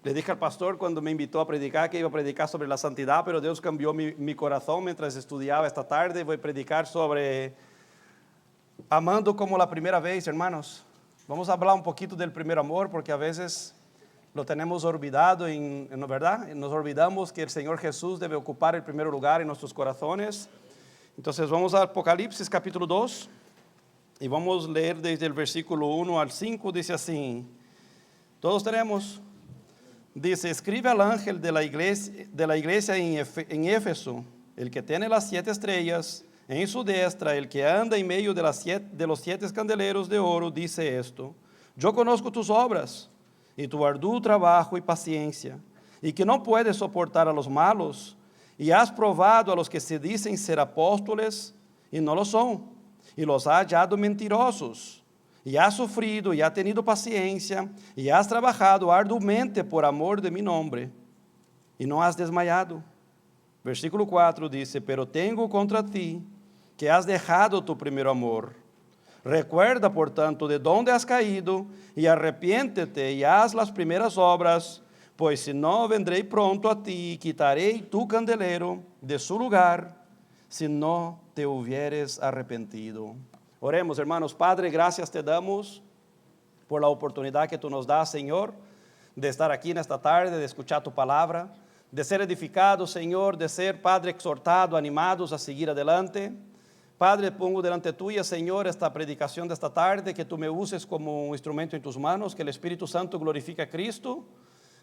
Le dije al pastor cuando me invitó a predicar que iba a predicar sobre la santidad, pero Dios cambió mi corazón mientras estudiaba esta tarde. Voy a predicar sobre amando como la primera vez, hermanos. Vamos a hablar un poquito del primer amor porque a veces lo tenemos olvidado, ¿verdad? Nos olvidamos que el Señor Jesús debe ocupar el primer lugar en nuestros corazones. Entonces vamos a Apocalipsis capítulo 2 y vamos a leer desde el versículo 1 al 5. Dice así, todos tenemos. Dice, escribe al ángel de la iglesia en Éfeso, el que tiene las 7 estrellas en su diestra, el que anda en medio de los 7 candeleros de oro, dice esto: yo conozco tus obras y tu arduo trabajo y paciencia, y que no puedes soportar a los malos, y has probado a los que se dicen ser apóstoles y no lo son, y los has hallado mentirosos. Y has sufrido y has tenido paciencia y has trabajado arduamente por amor de mi nombre y no has desmayado. Versículo 4 dice, pero tengo contra ti que has dejado tu primer amor. Recuerda, por tanto, de dónde has caído y arrepiéntete y haz las primeras obras, pues si no, vendré pronto a ti y quitaré tu candelero de su lugar si no te hubieres arrepentido. Oremos, hermanos. Padre, gracias te damos por la oportunidad que tú nos das, Señor, de estar aquí en esta tarde, de escuchar tu palabra, de ser edificados, Señor, de ser, Padre, exhortado, animados a seguir adelante. Padre, pongo delante tuya, Señor, esta predicación de esta tarde, que tú me uses como un instrumento en tus manos, que el Espíritu Santo glorifique a Cristo.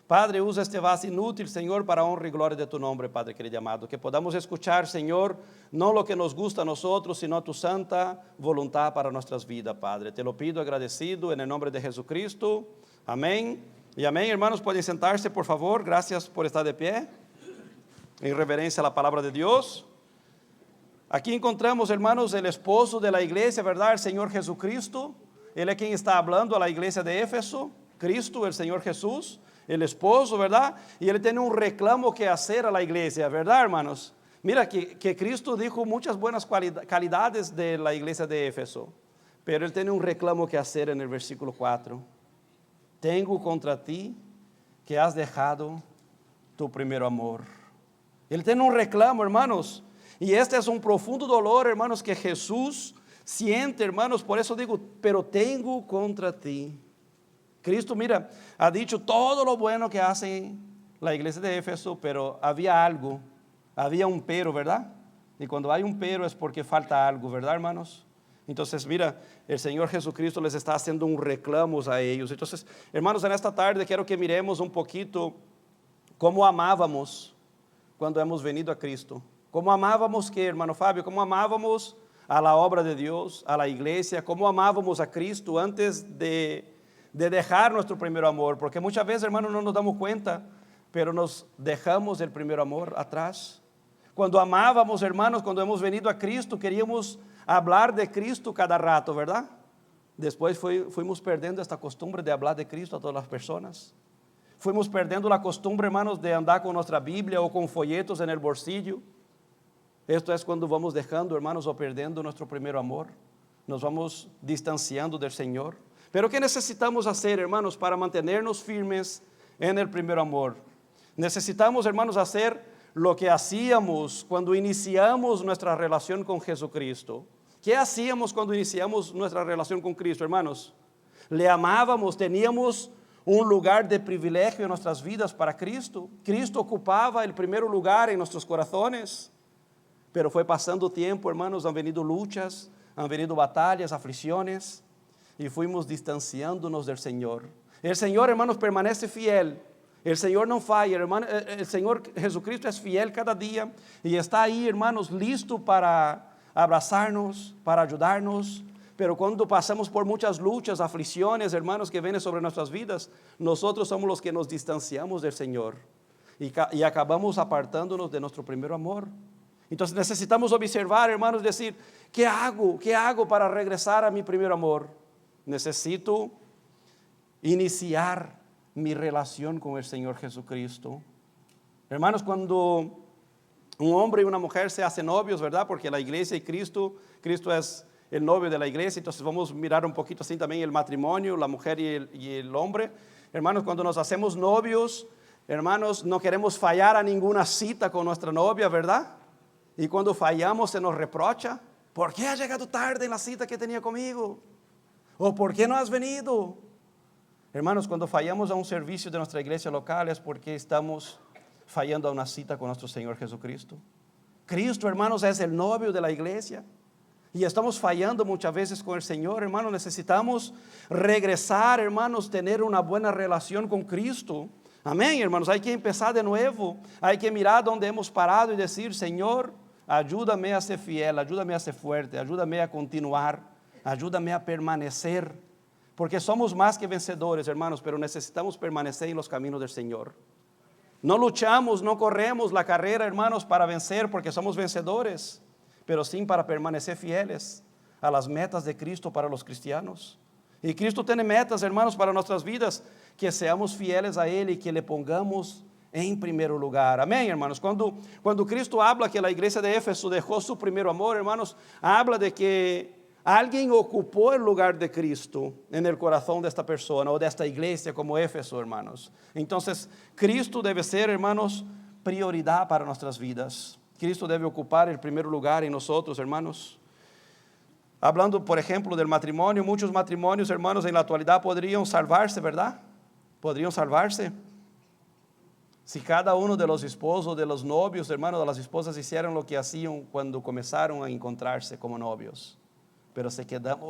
Padre, usa este vaso inútil, Señor, para honra y gloria de tu nombre, Padre querido amado. Que podamos escuchar, Señor, no lo que nos gusta a nosotros, sino tu santa voluntad para nuestras vidas, Padre. Te lo pido agradecido en el nombre de Jesucristo. Amén. Y amén, hermanos, pueden sentarse, por favor. Gracias por estar de pie, en reverencia a la palabra de Dios. Aquí encontramos, hermanos, el esposo de la iglesia, ¿verdad? El Señor Jesucristo. Él es quien está hablando a la iglesia de Éfeso. Cristo, el Señor Jesús. El esposo, ¿verdad? Y él tiene un reclamo que hacer a la iglesia, ¿verdad, hermanos? Mira que Cristo dijo muchas buenas calidades de la iglesia de Éfeso, pero él tiene un reclamo que hacer en el versículo 4. Tengo contra ti que has dejado tu primer amor. Él tiene un reclamo, hermanos, y este es un profundo dolor, hermanos, que Jesús siente, hermanos. Por eso digo, pero tengo contra ti. Cristo, mira, ha dicho todo lo bueno que hace la iglesia de Éfeso, pero había algo, había un pero, ¿verdad? Y cuando hay un pero es porque falta algo, ¿verdad, hermanos? Entonces, mira, el Señor Jesucristo les está haciendo un reclamo a ellos. Entonces, hermanos, en esta tarde quiero que miremos un poquito cómo amábamos cuando hemos venido a Cristo. Cómo amábamos, ¿qué, hermano Fabio? Cómo amábamos a la obra de Dios, a la iglesia, cómo amábamos a Cristo antes de dejar nuestro primer amor, porque muchas veces, hermanos, no nos damos cuenta, pero nos dejamos el primer amor atrás. Cuando amábamos, hermanos, cuando hemos venido a Cristo, queríamos hablar de Cristo cada rato, ¿verdad? Después fuimos perdiendo esta costumbre de hablar de Cristo a todas las personas. Fuimos perdiendo la costumbre, hermanos, de andar con nuestra Biblia o con folletos en el bolsillo. Esto es cuando vamos dejando, hermanos, o perdiendo nuestro primer amor. Nos vamos distanciando del Señor. Pero ¿qué necesitamos hacer, hermanos, para mantenernos firmes en el primer amor? Necesitamos, hermanos, hacer lo que hacíamos cuando iniciamos nuestra relación con Jesucristo. ¿Qué hacíamos cuando iniciamos nuestra relación con Cristo, hermanos? Le amábamos, teníamos un lugar de privilegio en nuestras vidas para Cristo. Cristo ocupaba el primer lugar en nuestros corazones. Pero fue pasando tiempo, hermanos, han venido luchas, han venido batallas, aflicciones, y fuimos distanciándonos del Señor. El Señor, hermanos, permanece fiel. El Señor no falla, hermano. El Señor Jesucristo es fiel cada día y está ahí, hermanos, listo para abrazarnos, para ayudarnos. Pero cuando pasamos por muchas luchas, aflicciones, hermanos, que vienen sobre nuestras vidas, nosotros somos los que nos distanciamos del Señor y acabamos apartándonos de nuestro primer amor. Entonces necesitamos observar, hermanos, decir, ¿qué hago? ¿Qué hago para regresar a mi primer amor? Necesito iniciar mi relación con el Señor Jesucristo. Hermanos, cuando un hombre y una mujer se hacen novios, ¿verdad? Porque la iglesia y Cristo es el novio de la iglesia. Entonces vamos a mirar un poquito así también el matrimonio, la mujer y el hombre. Hermanos, cuando nos hacemos novios, hermanos, no queremos fallar a ninguna cita con nuestra novia, ¿verdad? Y cuando fallamos se nos reprocha. ¿Por qué has llegado tarde en la cita que tenía conmigo? ¿O por qué no has venido? Hermanos, cuando fallamos a un servicio de nuestra iglesia local es porque estamos fallando a una cita con nuestro Señor Jesucristo. Cristo, hermanos, es el novio de la iglesia. Y estamos fallando muchas veces con el Señor, hermanos. Necesitamos regresar, hermanos, tener una buena relación con Cristo. Amén, hermanos. Hay que empezar de nuevo. Hay que mirar donde hemos parado y decir, Señor, ayúdame a ser fiel, ayúdame a ser fuerte, ayúdame a continuar, ayúdame a permanecer. Porque somos más que vencedores, hermanos, pero necesitamos permanecer en los caminos del Señor. No luchamos, no corremos la carrera, hermanos, para vencer porque somos vencedores, pero sí para permanecer fieles a las metas de Cristo para los cristianos. Y Cristo tiene metas, hermanos, para nuestras vidas, que seamos fieles a Él y que le pongamos en primer lugar. Amén, hermanos. Cuando Cristo habla que la iglesia de Éfeso dejó su primer amor, hermanos, habla de que alguien ocupó el lugar de Cristo en el corazón de esta persona o de esta iglesia como Éfeso, hermanos. Entonces, Cristo debe ser, hermanos, prioridad para nuestras vidas. Cristo debe ocupar el primer lugar en nosotros, hermanos. Hablando, por ejemplo, del matrimonio, muchos matrimonios, hermanos, en la actualidad podrían salvarse, ¿verdad? Podrían salvarse. Si cada uno de los esposos, de los novios, hermanos, de las esposas hicieran lo que hacían cuando comenzaron a encontrarse como novios. Pero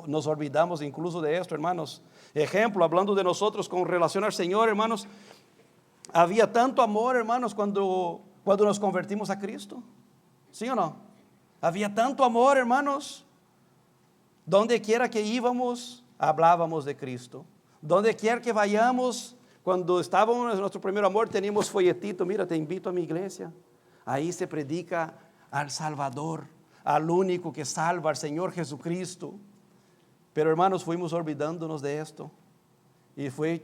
nos olvidamos incluso de esto, hermanos. Ejemplo, hablando de nosotros con relación al Señor, hermanos, había tanto amor, hermanos, cuando nos convertimos a Cristo. ¿Sí o no? Había tanto amor, hermanos. Donde quiera que íbamos, hablábamos de Cristo. Donde quiera que vayamos, cuando estábamos en nuestro primer amor, teníamos folletito, mira, te invito a mi iglesia. Ahí se predica al Salvador, al único que salva, al Señor Jesucristo. Pero hermanos, fuimos olvidándonos de esto. Y fue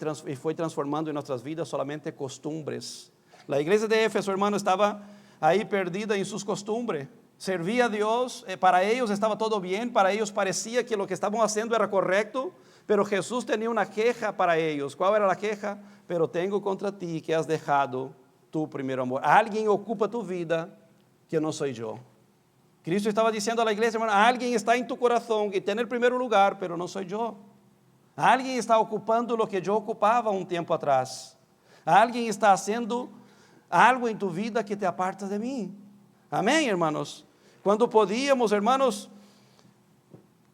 transformando en nuestras vidas solamente costumbres. La iglesia de Éfeso, hermano, estaba ahí perdida en sus costumbres. Servía a Dios, para ellos estaba todo bien, para ellos parecía que lo que estaban haciendo era correcto, pero Jesús tenía una queja para ellos. ¿Cuál era la queja? Pero tengo contra ti que has dejado tu primer amor. Alguien ocupa tu vida que no soy yo. Cristo estaba diciendo a la iglesia, hermano, alguien está en tu corazón que tiene el primer lugar, pero no soy yo. Alguien está ocupando lo que yo ocupaba un tiempo atrás. Alguien está haciendo algo en tu vida que te aparta de mí. Amén, hermanos. Cuando podíamos, hermanos,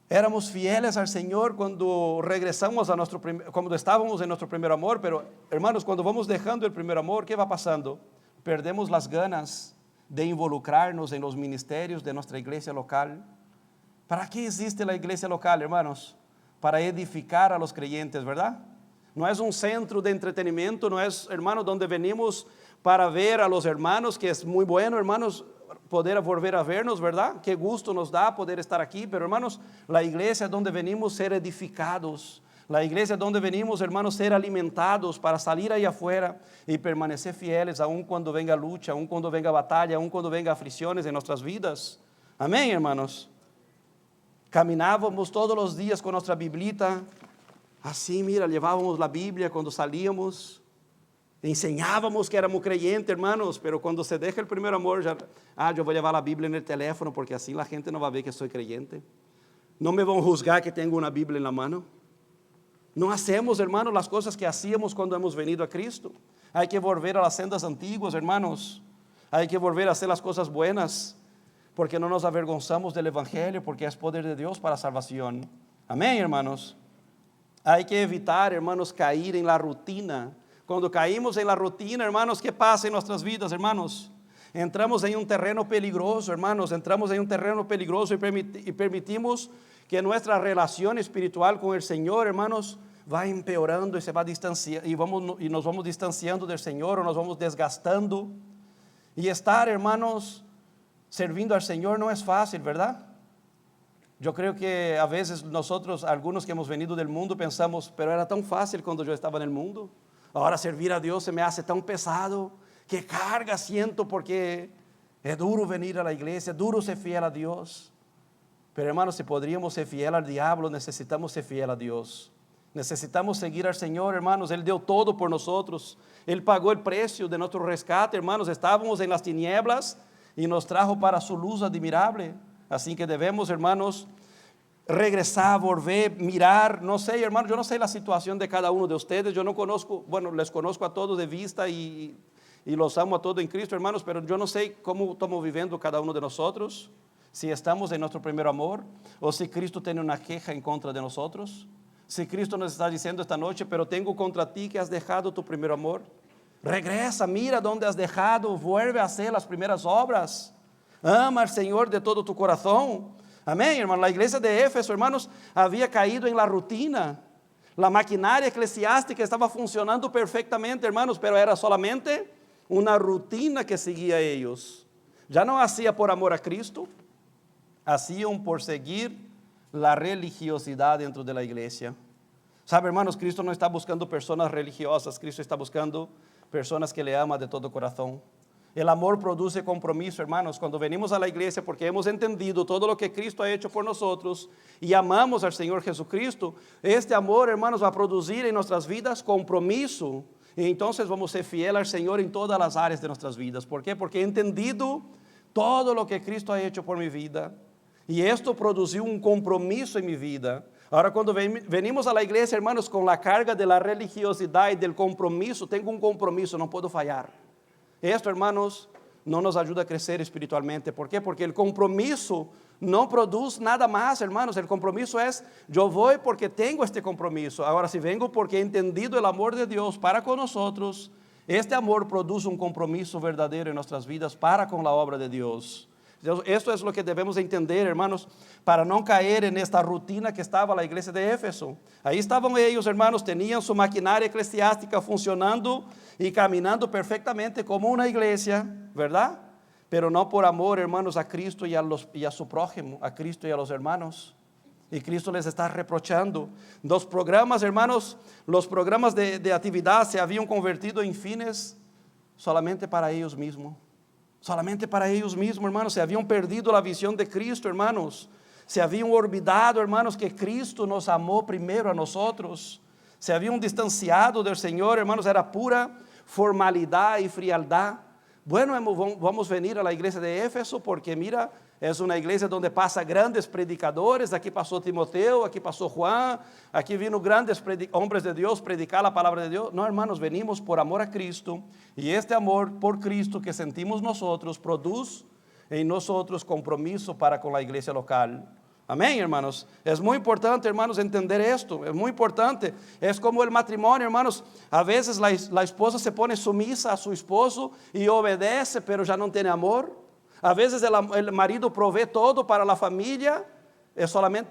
éramos fieles al Señor cuando regresamos cuando estábamos en nuestro primer amor, pero hermanos, cuando vamos dejando el primer amor, ¿qué va pasando? Perdemos las ganas de involucrarnos en los ministerios de nuestra iglesia local. ¿Para qué existe la iglesia local, hermanos? Para edificar a los creyentes, ¿verdad? No es un centro de entretenimiento, no es, hermanos, donde venimos para ver a los hermanos, que es muy bueno, hermanos, poder volver a vernos, ¿verdad? Qué gusto nos da poder estar aquí, pero hermanos, la iglesia es donde venimos ser edificados, la iglesia es donde venimos, hermanos, ser alimentados para salir ahí afuera y permanecer fieles, aun cuando venga lucha, aun cuando venga batalla, aun cuando venga aflicciones en nuestras vidas. Amén, hermanos. Caminábamos todos los días con nuestra biblita, así, mira, llevábamos la Biblia cuando salíamos. Enseñábamos que éramos creyentes, hermanos, pero cuando se deja el primer amor, yo voy a llevar la Biblia en el teléfono porque así la gente no va a ver que soy creyente. No me van a juzgar que tengo una Biblia en la mano. No hacemos, hermanos, las cosas que hacíamos cuando hemos venido a Cristo. Hay que volver a las sendas antiguas, hermanos. Hay que volver a hacer las cosas buenas, porque no nos avergonzamos del Evangelio, porque es poder de Dios para salvación. Amén, hermanos. Hay que evitar, hermanos, caer en la rutina. Cuando caímos en la rutina, hermanos, ¿qué pasa en nuestras vidas, hermanos? Entramos en un terreno peligroso, hermanos, entramos en un terreno peligroso y permitimos que nuestra relación espiritual con el Señor, hermanos, va empeorando y se va distanciando, y nos vamos distanciando del Señor, o nos vamos desgastando. Y estar, hermanos, sirviendo al Señor no es fácil, ¿verdad? Yo creo que a veces nosotros, algunos que hemos venido del mundo, pensamos, pero era tan fácil cuando yo estaba en el mundo. Ahora servir a Dios se me hace tan pesado, qué carga siento, porque es duro venir a la iglesia, es duro ser fiel a Dios. Pero hermanos, si podríamos ser fiel al diablo, necesitamos ser fiel a Dios. Necesitamos seguir al Señor, hermanos. Él dio todo por nosotros. Él pagó el precio de nuestro rescate, hermanos. Estábamos en las tinieblas y nos trajo para su luz admirable. Así que debemos, hermanos, regresar, volver, mirar. No sé, hermanos, yo no sé la situación de cada uno de ustedes. Yo no conozco, bueno, les conozco a todos de vista y los amo a todos en Cristo, hermanos, pero yo no sé cómo estamos viviendo cada uno de nosotros. Si estamos en nuestro primer amor o si Cristo tiene una queja en contra de nosotros. Si Cristo nos está diciendo esta noche, pero tengo contra ti que has dejado tu primer amor. Regresa, mira dónde has dejado, vuelve a hacer las primeras obras. Ama al Señor de todo tu corazón. Amén, hermano. La iglesia de Éfeso, hermanos, había caído en la rutina. La maquinaria eclesiástica estaba funcionando perfectamente, hermanos, pero era solamente una rutina que seguía ellos. Ya no hacía por amor a Cristo, hacían por seguir la religiosidad dentro de la iglesia. Sabe, hermanos, Cristo no está buscando personas religiosas. Cristo está buscando personas que le aman de todo corazón. El amor produce compromiso, hermanos. Cuando venimos a la iglesia porque hemos entendido todo lo que Cristo ha hecho por nosotros y amamos al Señor Jesucristo, este amor, hermanos, va a producir en nuestras vidas compromiso. Y entonces vamos a ser fieles al Señor en todas las áreas de nuestras vidas. ¿Por qué? Porque he entendido todo lo que Cristo ha hecho por mi vida. Y esto produjo un compromiso en mi vida. Ahora cuando venimos a la iglesia, hermanos, con la carga de la religiosidad y del compromiso, tengo un compromiso, no puedo fallar. Esto, hermanos, no nos ayuda a crecer espiritualmente. ¿Por qué? Porque el compromiso no produce nada más, hermanos. El compromiso es, yo voy porque tengo este compromiso. Ahora, si vengo porque he entendido el amor de Dios para con nosotros, este amor produce un compromiso verdadero en nuestras vidas para con la obra de Dios. Esto es lo que debemos entender, hermanos, para no caer en esta rutina que estaba la iglesia de Éfeso. Ahí estaban ellos, hermanos, tenían su maquinaria eclesiástica funcionando y caminando perfectamente como una iglesia, ¿verdad? Pero no por amor, hermanos, a Cristo y a su prójimo, a Cristo y a los hermanos. Y Cristo les está reprochando. Los programas, hermanos, los programas de actividad se habían convertido en fines solamente para ellos mismos. Solamente para ellos mismos, hermanos. Se habían perdido la visión de Cristo, hermanos. Se habían olvidado, hermanos, que Cristo nos amó primero a nosotros. Se habían distanciado del Señor, hermanos. Era pura formalidad y frialdad. Bueno, vamos a venir a la iglesia de Éfeso porque mira, es una iglesia donde pasa grandes predicadores. Aquí pasó Timoteo, aquí pasó Juan, aquí vino grandes hombres de Dios predicar la palabra de Dios. No, hermanos, venimos por amor a Cristo y este amor por Cristo que sentimos nosotros produce en nosotros compromiso para con la iglesia local. Amén, hermanos. Es muy importante, hermanos, entender esto. Es muy importante. Es como el matrimonio, hermanos. A veces la esposa se pone sumisa a su esposo y obedece, pero ya no tiene amor. A veces el marido provee todo para la familia,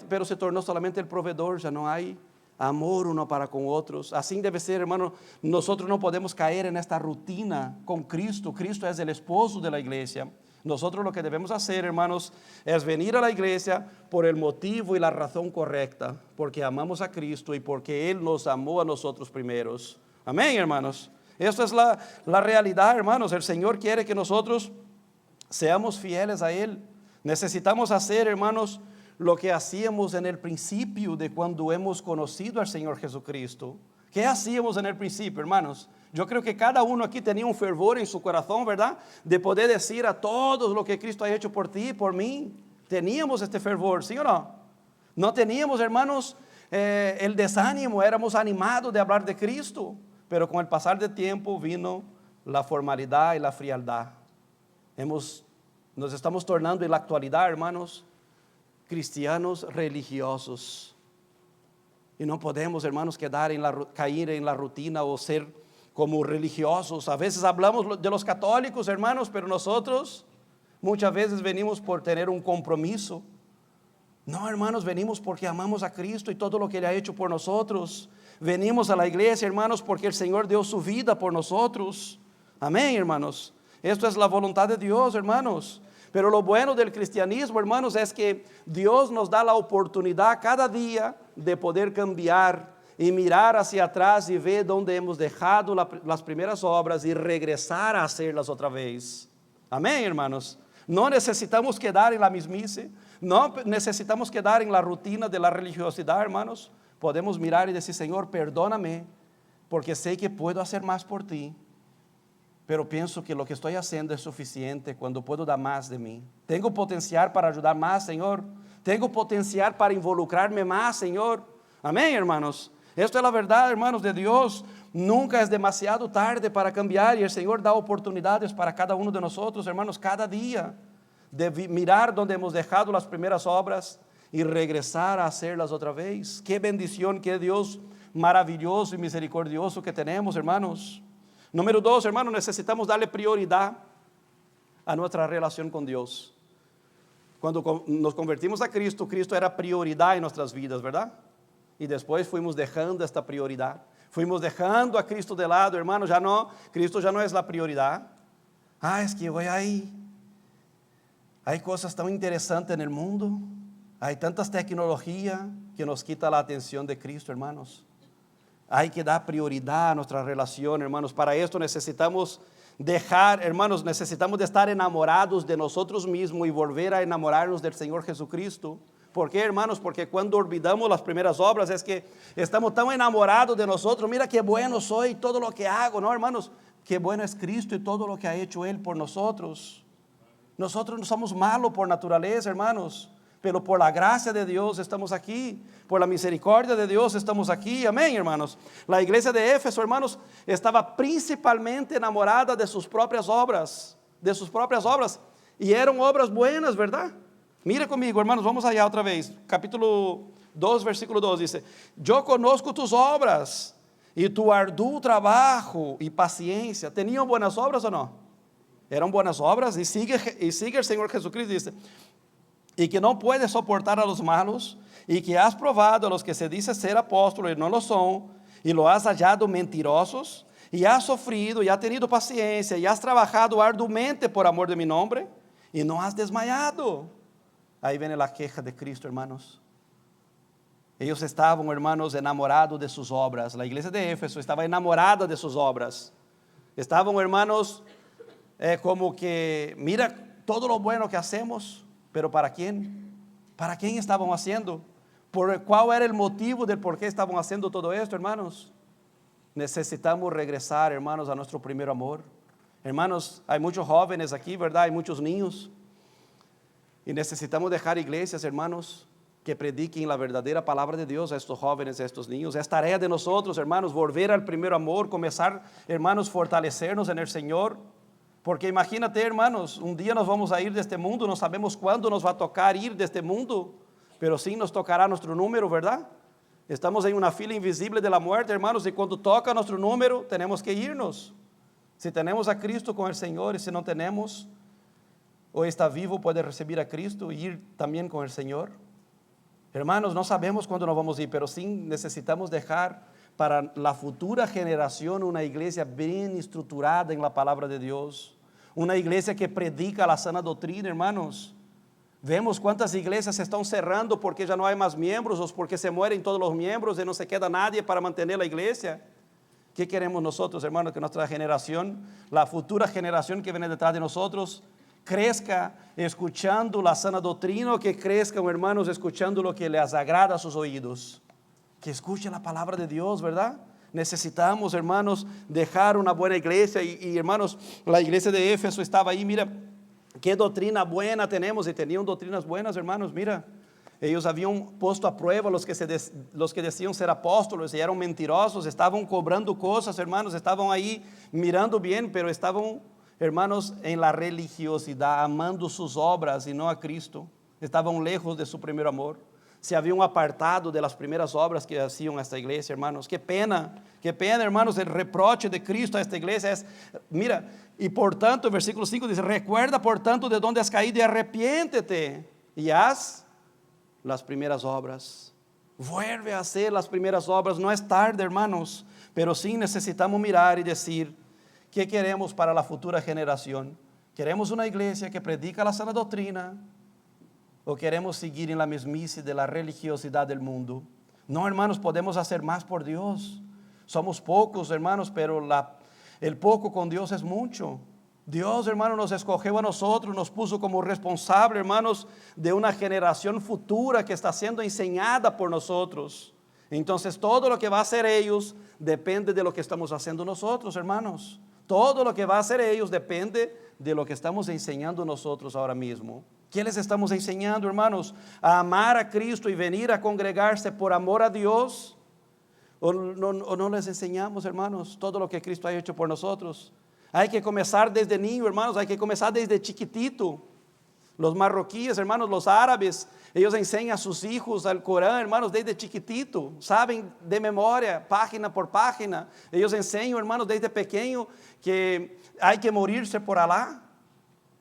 pero se tornó solamente el proveedor. Ya no hay amor uno para con otros. Así debe ser, hermano. Nosotros no podemos caer en esta rutina con Cristo. Cristo es el esposo de la iglesia. Nosotros lo que debemos hacer, hermanos, es venir a la iglesia por el motivo y la razón correcta, porque amamos a Cristo y porque Él nos amó a nosotros primeros. Amén, hermanos. Esto es la realidad, hermanos. El Señor quiere que nosotros seamos fieles a Él. Necesitamos hacer, hermanos, lo que hacíamos en el principio de cuando hemos conocido al Señor Jesucristo. ¿Qué hacíamos en el principio, hermanos? Yo creo que cada uno aquí tenía un fervor en su corazón, ¿verdad? De poder decir a todos lo que Cristo ha hecho por ti y por mí. Teníamos este fervor, ¿sí o no? No teníamos, hermanos, el desánimo, éramos animados de hablar de Cristo. Pero con el pasar del tiempo vino la formalidad y la frialdad. Nos estamos tornando en la actualidad, hermanos, cristianos religiosos. Y no podemos, hermanos, caer en la rutina o ser como religiosos. A veces hablamos de los católicos, hermanos, pero nosotros muchas veces venimos por tener un compromiso. No, hermanos, venimos porque amamos a Cristo y todo lo que Él ha hecho por nosotros. Venimos a la iglesia, hermanos, porque el Señor dio su vida por nosotros. Amén, hermanos. Esto es la voluntad de Dios, hermanos. Pero lo bueno del cristianismo, hermanos, es que Dios nos da la oportunidad cada día de poder cambiar y mirar hacia atrás y ver dónde hemos dejado las primeras obras y regresar a hacerlas otra vez. Amén, hermanos. No necesitamos quedar en la mismice, no necesitamos quedar en la rutina de la religiosidad, hermanos, podemos mirar y decir, Señor, perdóname, porque sé que puedo hacer más por ti, pero pienso que lo que estoy haciendo es suficiente cuando puedo dar más de mí. Tengo potencial para ayudar más, Señor. Tengo potencial para involucrarme más, Señor. Amén, hermanos. Esto es la verdad, hermanos, de Dios. Nunca es demasiado tarde para cambiar y el Señor da oportunidades para cada uno de nosotros, hermanos, cada día, de mirar donde hemos dejado las primeras obras y regresar a hacerlas otra vez. Qué bendición, qué Dios maravilloso y misericordioso que tenemos, hermanos. Número 2, hermanos, necesitamos darle prioridad a nuestra relación con Dios. Cuando nos convertimos a Cristo, Cristo era prioridad en nuestras vidas, ¿verdad? Y después fuimos dejando esta prioridad. Fuimos dejando a Cristo de lado, hermanos. Cristo ya no es la prioridad. Es que voy ahí. Hay cosas tan interesantes en el mundo. Hay tantas tecnologías que nos quita la atención de Cristo, hermanos. Hay que dar prioridad a nuestra relación, hermanos. Para esto necesitamos hermanos, necesitamos de estar enamorados de nosotros mismos y volver a enamorarnos del Señor Jesucristo. ¿Por qué, hermanos? Porque cuando olvidamos las primeras obras es que estamos tan enamorados de nosotros. Mira qué bueno soy, todo lo que hago, ¿no, hermanos? Qué bueno es Cristo y todo lo que ha hecho Él por nosotros. Nosotros no somos malos por naturaleza, hermanos, pero por la gracia de Dios estamos aquí, por la misericordia de Dios estamos aquí, amén, hermanos. La iglesia de Éfeso, hermanos, estaba principalmente enamorada de sus propias obras, y eran obras buenas, ¿verdad? Mire conmigo, hermanos, vamos allá otra vez, capítulo 2, versículo 2, dice, yo conozco tus obras, y tu arduo trabajo y paciencia. ¿Tenían buenas obras o no? Eran buenas obras, y sigue el Señor Jesucristo, dice, y que no puedes soportar a los malos, y que has probado a los que se dicen ser apóstolos y no lo son, y lo has hallado mentirosos, y has sufrido, y has tenido paciencia, y has trabajado arduamente por amor de mi nombre, y no has desmayado. Ahí viene la queja de Cristo, hermanos. Ellos estaban, hermanos, enamorados de sus obras. La iglesia de Éfeso estaba enamorada de sus obras. Estaban, hermanos, como que, mira todo lo bueno que hacemos, pero ¿para quién? ¿Para quién estaban haciendo? ¿Cuál era el motivo del por qué estaban haciendo todo esto, hermanos? Necesitamos regresar, hermanos, a nuestro primer amor. Hermanos, hay muchos jóvenes aquí, ¿verdad? Hay muchos niños. Y necesitamos dejar iglesias, hermanos, que prediquen la verdadera palabra de Dios a estos jóvenes, a estos niños. Es tarea de nosotros, hermanos, volver al primer amor, comenzar, hermanos, fortalecernos en el Señor. Porque imagínate, hermanos, un día nos vamos a ir de este mundo, no sabemos cuándo nos va a tocar ir de este mundo, pero sí nos tocará nuestro número, ¿verdad? Estamos en una fila invisible de la muerte, hermanos, y cuando toca nuestro número, tenemos que irnos. Si tenemos a Cristo con el Señor, y si no tenemos, o está vivo, puede recibir a Cristo y ir también con el Señor. Hermanos, no sabemos cuándo nos vamos a ir, pero sí necesitamos dejar para la futura generación una iglesia bien estructurada en la palabra de Dios. Una iglesia que predica la sana doctrina, hermanos. Vemos cuántas iglesias se están cerrando porque ya no hay más miembros, o porque se mueren todos los miembros y no se queda nadie para mantener la iglesia. ¿Qué queremos nosotros, hermanos? Que nuestra generación, la futura generación que viene detrás de nosotros, crezca escuchando la sana doctrina, o que crezcan, hermanos, escuchando lo que les agrada a sus oídos. Que escuchen la palabra de Dios, ¿verdad? Necesitamos, hermanos, dejar una buena iglesia. Y hermanos, la iglesia de Éfeso estaba ahí, mira, qué doctrina buena tenemos. Y tenían doctrinas buenas, hermanos, mira. Ellos habían puesto a prueba los que decían ser apóstolos y eran mentirosos. Estaban cobrando cosas, hermanos, estaban ahí mirando bien, pero estaban, hermanos, en la religiosidad, amando sus obras y no a Cristo. Estaban lejos de su primer amor. Se habían apartado de las primeras obras que hacían a esta iglesia, hermanos. Qué pena, hermanos. El reproche de Cristo a esta iglesia es, mira, y por tanto, el versículo 5 dice, recuerda por tanto de dónde has caído y arrepiéntete y haz las primeras obras. Vuelve a hacer las primeras obras. No es tarde, hermanos, pero sí necesitamos mirar y decir, ¿qué queremos para la futura generación? ¿Queremos una iglesia que predica la sana doctrina? ¿O queremos seguir en la mesmice de la religiosidad del mundo? No, hermanos, podemos hacer más por Dios. Somos pocos, hermanos, pero el poco con Dios es mucho. Dios, hermanos, nos escogió a nosotros, nos puso como responsable, hermanos, de una generación futura que está siendo enseñada por nosotros. Entonces todo lo que va a hacer ellos depende de lo que estamos haciendo nosotros, hermanos. Todo lo que va a hacer ellos depende de lo que estamos enseñando nosotros ahora mismo. ¿Qué les estamos enseñando, hermanos? A amar a Cristo y venir a congregarse por amor a Dios. ¿O no les enseñamos, hermanos, todo lo que Cristo ha hecho por nosotros? Hay que comenzar desde niño, hermanos, hay que comenzar desde chiquitito. Los marroquíes, hermanos, los árabes, ellos enseñan a sus hijos al Corán, hermanos, desde chiquitito. Saben de memoria, página por página. Ellos enseñan, hermanos, desde pequeño que hay que morirse por Alá.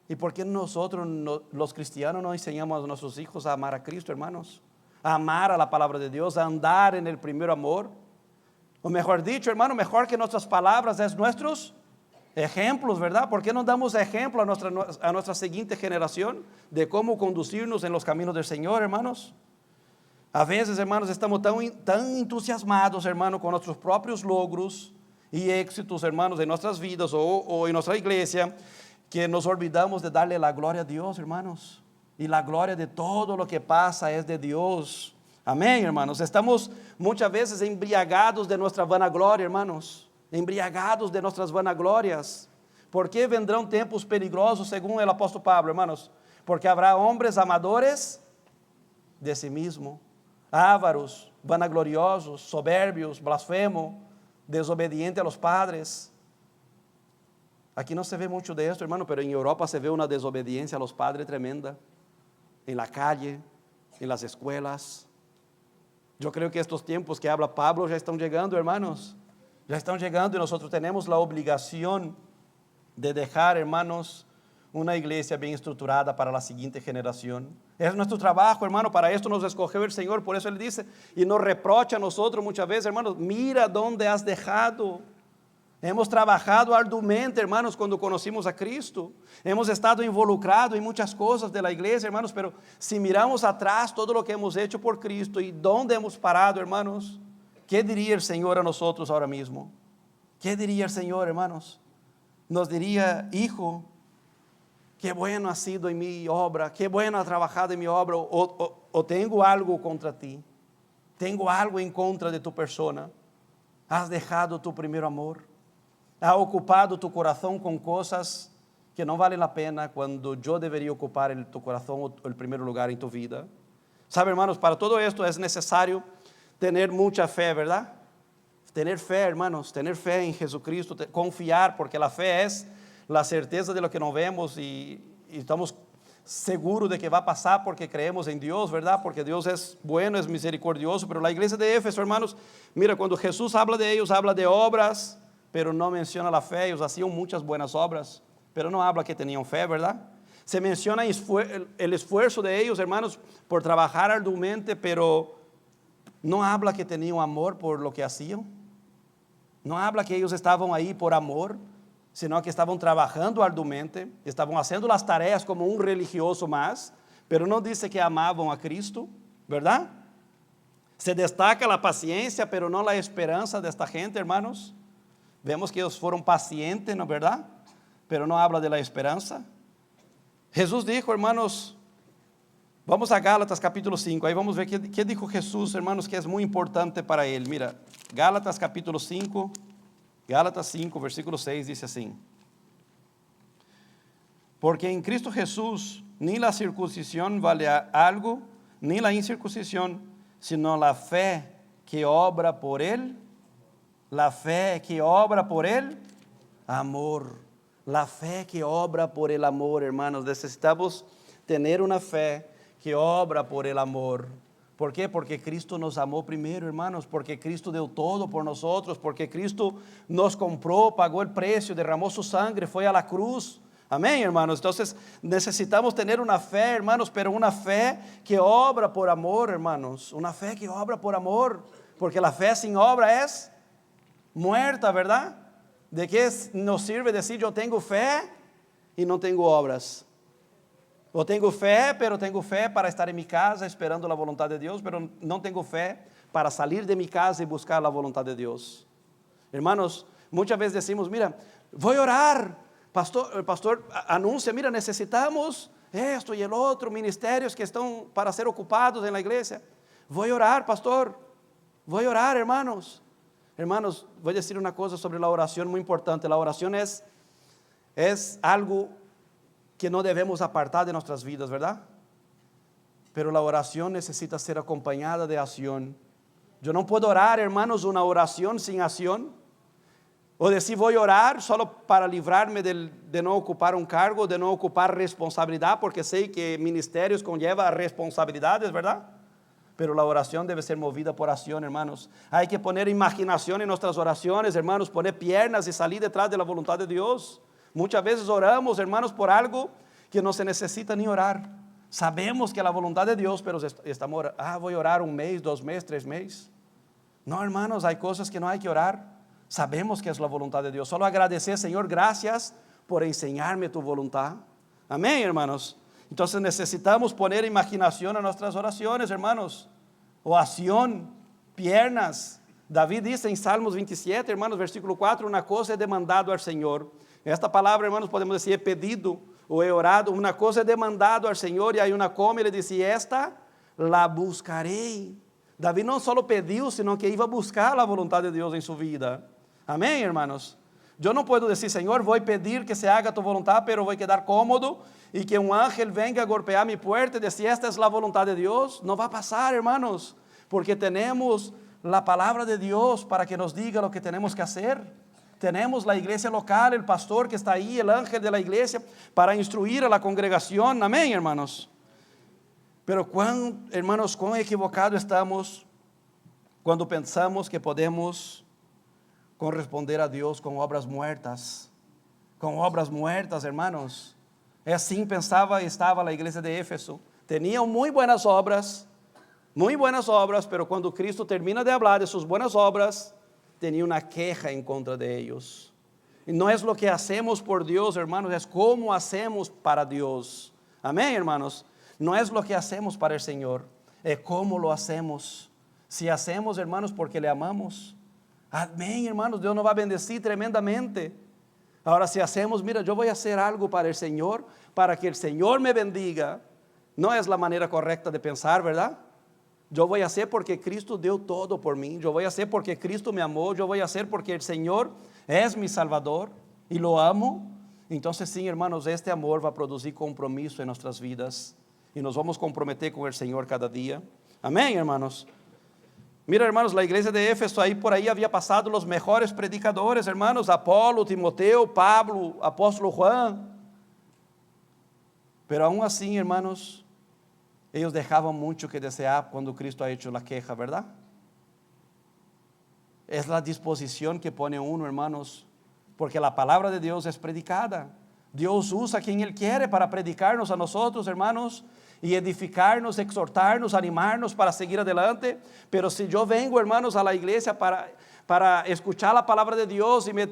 ¿Y por qué nosotros, los cristianos, no enseñamos a nuestros hijos a amar a Cristo, hermanos? A amar a la palabra de Dios, a andar en el primer amor. O mejor dicho, hermano, mejor que nuestras palabras es nuestros ejemplos, ¿verdad? ¿Por qué no damos ejemplo a nuestra siguiente generación de cómo conducirnos en los caminos del Señor, hermanos? A veces, hermanos, estamos tan entusiasmados, hermanos, con nuestros propios logros y éxitos, hermanos, de nuestras vidas o en nuestra iglesia, que nos olvidamos de darle la gloria a Dios, hermanos. Y la gloria de todo lo que pasa es de Dios. Amén, hermanos. Estamos muchas veces embriagados de nuestra vanagloria, hermanos. Embriagados de nuestras vanaglorias. ¿Por qué vendrán tiempos peligrosos, según el apóstol Pablo, hermanos? Porque habrá hombres amadores de sí mismo, ávaros, vanagloriosos, soberbios, blasfemos, desobedientes a los padres. Aquí no se ve mucho de esto, hermano, pero en Europa se ve una desobediencia a los padres tremenda. En la calle, en las escuelas. Yo creo que estos tiempos que habla Pablo ya están llegando, hermanos. Ya están llegando y nosotros tenemos la obligación de dejar, hermanos, una iglesia bien estructurada para la siguiente generación. Es nuestro trabajo, hermano, para esto nos escogió el Señor, por eso Él dice, y nos reprocha a nosotros muchas veces, hermanos, mira dónde has dejado. Hemos trabajado arduamente, hermanos, cuando conocimos a Cristo. Hemos estado involucrados en muchas cosas de la iglesia, hermanos, pero si miramos atrás todo lo que hemos hecho por Cristo y dónde hemos parado, hermanos, ¿qué diría el Señor a nosotros ahora mismo? ¿Qué diría el Señor, hermanos? Nos diría, hijo, qué bueno ha sido en mi obra, qué bueno ha trabajado en mi obra, o tengo algo contra ti, tengo algo en contra de tu persona, has dejado tu primer amor, has ocupado tu corazón con cosas que no valen la pena cuando yo debería ocupar tu corazón el primer lugar en tu vida. ¿Sabe, hermanos? Para todo esto es necesario tener mucha fe, ¿verdad? Tener fe, hermanos, tener fe en Jesucristo, confiar, porque la fe es la certeza de lo que no vemos y estamos seguros de que va a pasar porque creemos en Dios, ¿verdad? Porque Dios es bueno, es misericordioso, pero la iglesia de Éfeso, hermanos, mira, cuando Jesús habla de ellos, habla de obras, pero no menciona la fe. Ellos hacían muchas buenas obras, pero no habla que tenían fe, ¿verdad? Se menciona el esfuerzo de ellos, hermanos, por trabajar arduamente, pero no habla que tenían amor por lo que hacían. No habla que ellos estaban ahí por amor, sino que estaban trabajando arduamente, estaban haciendo las tareas como un religioso más, pero no dice que amaban a Cristo, ¿verdad? Se destaca la paciencia, pero no la esperanza de esta gente, hermanos. Vemos que ellos fueron pacientes, ¿no, verdad? Pero no habla de la esperanza. Jesús dijo, hermanos, vamos a Gálatas capítulo 5, ahí vamos a ver qué dijo Jesús, hermanos, que es muy importante para él. Mira, Gálatas capítulo 5, Gálatas 5, versículo 6 dice así: porque en Cristo Jesús ni la circuncisión vale algo, ni la incircuncisión, sino la fe que obra por él, la fe que obra por él, amor. La fe que obra por el amor, hermanos. Necesitamos tener una fe que obra por el amor. ¿Por qué? Porque Cristo nos amó primero, hermanos, porque Cristo dio todo por nosotros, porque Cristo nos compró, pagó el precio, derramó su sangre, fue a la cruz. Amén, hermanos. Entonces necesitamos tener una fe, hermanos, pero una fe que obra por amor, hermanos. Una fe que obra por amor, porque la fe sin obra es muerta, ¿verdad? ¿De qué nos sirve decir yo tengo fe y no tengo obras? O tengo fe, pero tengo fe para estar en mi casa esperando la voluntad de Dios, pero no tengo fe para salir de mi casa y buscar la voluntad de Dios. Hermanos, muchas veces decimos, mira, voy a orar. El pastor anuncia, mira, necesitamos esto y el otro, ministerios que están para ser ocupados en la iglesia. Voy a orar, pastor. Voy a orar, hermanos. Hermanos, voy a decir una cosa sobre la oración muy importante. La oración es algo que no debemos apartar de nuestras vidas, ¿verdad? Pero la oración necesita ser acompañada de acción. Yo no puedo orar, hermanos, una oración sin acción. O decir, voy a orar solo para librarme de no ocupar un cargo, de no ocupar responsabilidad, porque sé que ministerios conlleva responsabilidades, ¿verdad? Pero la oración debe ser movida por acción, hermanos. Hay que poner imaginación en nuestras oraciones, hermanos, poner piernas y salir detrás de la voluntad de Dios. Muchas veces oramos, hermanos, por algo que no se necesita ni orar. Sabemos que la voluntad de Dios, pero estamos orando, voy a orar 1 mes, 2 meses, 3 meses. No, hermanos, hay cosas que no hay que orar. Sabemos que es la voluntad de Dios. Solo agradecer, Señor, gracias por enseñarme tu voluntad. Amén, hermanos. Entonces necesitamos poner imaginación a nuestras oraciones, hermanos. O acción, piernas. David dice en Salmos 27, hermanos, versículo 4, una cosa he demandado al Señor. Esta palabra, hermanos, podemos decir he pedido o he orado. Una cosa he demandado al Señor, y hay una coma, ele disse, esta la buscarei. David não só pediu, sino que iba a buscar a vontade de Deus em sua vida. Amém, hermanos? Eu não posso dizer, Senhor, vou pedir que se haga tu vontade, pero vou quedar cómodo e que um ángel venga a golpear minha porta e dizer, esta é a vontade de Deus. Não vai passar, hermanos, porque temos a palavra de Deus para que nos diga o que temos que fazer. Temos a igreja local, o pastor que está aí, o ángel de la igreja, para instruir a la congregação. Amém, hermanos? Pero hermanos, cuán equivocado estamos cuando pensamos que podemos corresponder a Dios con obras muertas. Con obras muertas, hermanos. Así pensaba y estaba la iglesia de Éfeso. Tenían muy buenas obras, pero cuando Cristo termina de hablar de sus buenas obras, tenía una queja en contra de ellos. Y no es lo que hacemos por Dios, hermanos, es cómo hacemos para Dios. Amén, hermanos. No es lo que hacemos para el Señor, es cómo lo hacemos. Si hacemos, hermanos, porque le amamos. Amén, hermanos, Dios nos va a bendecir tremendamente. Ahora, si hacemos, mira, yo voy a hacer algo para el Señor, para que el Señor me bendiga. No es la manera correcta de pensar, ¿verdad? Yo voy a hacer porque Cristo dio todo por mí. Yo voy a hacer porque Cristo me amó. Yo voy a hacer porque el Señor es mi Salvador y lo amo. Entonces, sí, hermanos, este amor va a producir compromiso en nuestras vidas. Y nos vamos a comprometer con el Señor cada día. Amén, hermanos. Mira, hermanos, la iglesia de Éfeso, ahí por ahí había pasado los mejores predicadores, hermanos, Apolo, Timoteo, Pablo, apóstolo Juan. Pero aún así, hermanos, ellos dejaban mucho que desear cuando Cristo ha hecho la queja, ¿verdad? Es la disposición que pone uno, hermanos, porque la palabra de Dios es predicada. Dios usa a quien Él quiere para predicarnos a nosotros, hermanos, y edificarnos, exhortarnos, animarnos para seguir adelante. Pero si yo vengo, hermanos, a la iglesia para escuchar la palabra de Dios y me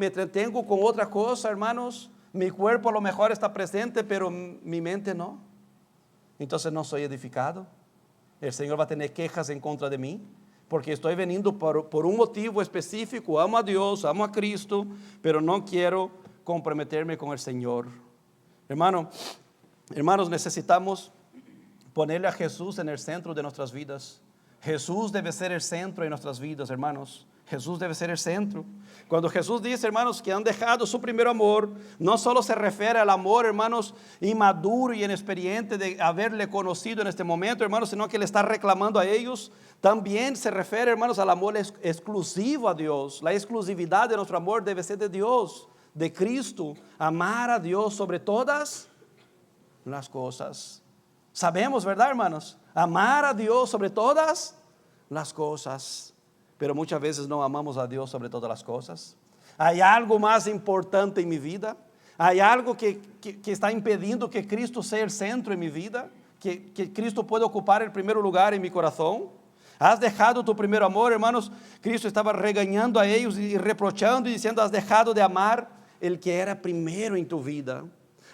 entretengo con otra cosa, hermanos, mi cuerpo a lo mejor está presente, pero mi mente no. Entonces no soy edificado. El Señor va a tener quejas en contra de mí, porque estoy veniendo por un motivo específico. Amo a Dios, amo a Cristo, pero no quiero comprometerme con el Señor. Hermanos, necesitamos ponerle a Jesús en el centro de nuestras vidas. Jesús debe ser el centro de nuestras vidas, hermanos. Jesús debe ser el centro. Cuando Jesús dice, hermanos, que han dejado su primer amor, no solo se refiere al amor, hermanos, inmaduro y inexperiente de haberle conocido en este momento, hermanos, sino que le está reclamando a ellos. También se refiere, hermanos, al amor exclusivo a Dios. La exclusividad de nuestro amor debe ser de Dios, de Cristo. Amar a Dios sobre todas las cosas. Sabemos, ¿verdad, hermanos? Amar a Dios sobre todas las cosas. Pero muchas veces no amamos a Dios sobre todas las cosas. Hay algo más importante en mi vida. Hay algo que está impediendo que Cristo sea el centro en mi vida. Que Cristo pueda ocupar el primer lugar en mi corazón. Has dejado tu primer amor, hermanos. Cristo estaba regañando a ellos y reprochando y diciendo, has dejado de amar el que era primero en tu vida.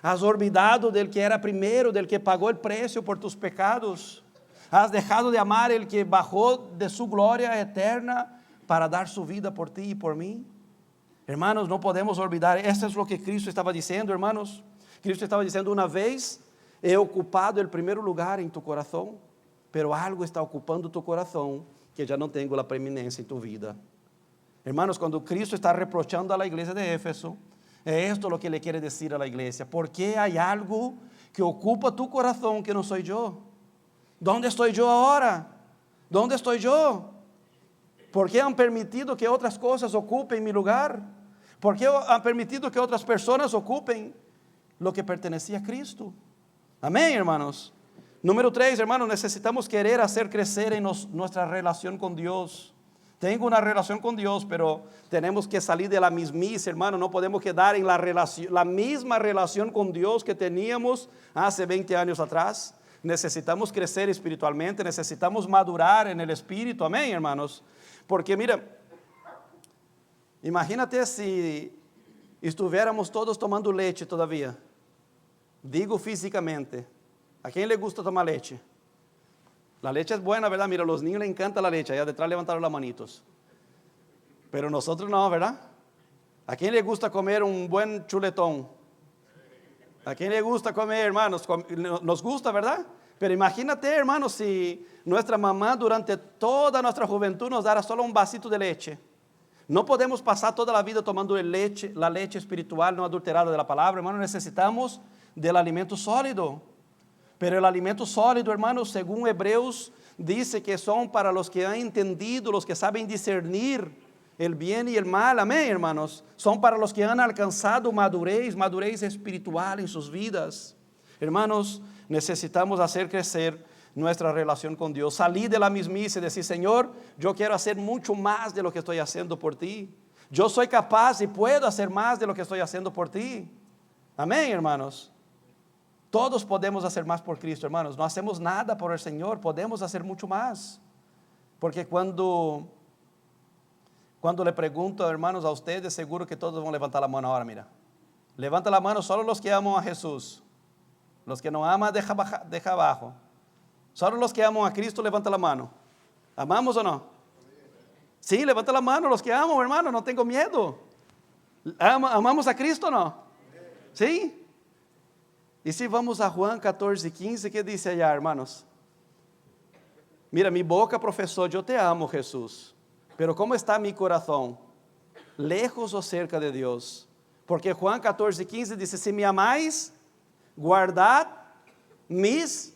Has olvidado del que era primero, del que pagó el precio por tus pecados. Has dejado de amar el que bajó de su gloria eterna para dar su vida por ti y por mí. Hermanos, no podemos olvidar, eso es lo que Cristo estaba diciendo, hermanos. Cristo estaba diciendo, una vez he ocupado el primer lugar en tu corazón, pero algo está ocupando tu corazón que ya no tengo la preeminencia en tu vida. Hermanos, cuando Cristo está reprochando a la iglesia de Éfeso, es esto lo que le quiere decir a la iglesia. ¿Por qué hay algo que ocupa tu corazón que no soy yo? ¿Dónde estoy yo ahora? ¿Dónde estoy yo? ¿Por qué han permitido que otras cosas ocupen mi lugar? ¿Por qué han permitido que otras personas ocupen lo que pertenecía a Cristo? Amén, hermanos. Número 3, hermanos, necesitamos querer hacer crecer en nuestra relación con Dios. Tengo una relación con Dios, pero tenemos que salir de la mismiza, hermano. No podemos quedar en la misma relación con Dios que teníamos hace 20 años atrás. Necesitamos crecer espiritualmente, necesitamos madurar en el espíritu. Amén, hermanos. Porque mira, imagínate si estuviéramos todos tomando leche todavía. Digo físicamente. ¿A quién le gusta tomar leche? La leche es buena, ¿verdad? Mira, a los niños les encanta la leche. Allá detrás levantaron las manitos. Pero nosotros no, ¿verdad? ¿A quién le gusta comer un buen chuletón? ¿A quién le gusta comer, hermanos? Nos gusta, ¿verdad? Pero imagínate, hermanos, si nuestra mamá durante toda nuestra juventud nos dara solo un vasito de leche. No podemos pasar toda la vida tomando la leche espiritual no adulterada de la palabra, hermanos. Necesitamos del alimento sólido. Pero el alimento sólido, hermanos, según Hebreos, dice que son para los que han entendido, los que saben discernir el bien y el mal. Amén, hermanos. Son para los que han alcanzado madurez espiritual en sus vidas. Hermanos, necesitamos hacer crecer nuestra relación con Dios. Salir de la mismiza y decir, Señor, yo quiero hacer mucho más de lo que estoy haciendo por ti. Yo soy capaz y puedo hacer más de lo que estoy haciendo por ti. Amén, hermanos. Todos podemos hacer más por Cristo, hermanos. No hacemos nada por el Señor, podemos hacer mucho más. Porque cuando le pregunto, hermanos, a ustedes, seguro que todos van a levantar la mano ahora, mira. Levanta la mano solo los que aman a Jesús. Los que no aman, deja abajo. Solo los que aman a Cristo, levanta la mano. ¿Amamos o no? Sí, levanta la mano los que aman, hermano, no tengo miedo. ¿Amamos a Cristo o no? ¿Sí? Y si vamos a Juan 14:15, ¿qué dice allá, hermanos? Mira, mi boca profesó, yo te amo, Jesús. Pero ¿cómo está mi corazón? ¿Lejos o cerca de Dios? Porque Juan 14:15 dice, si me amáis, guardad mis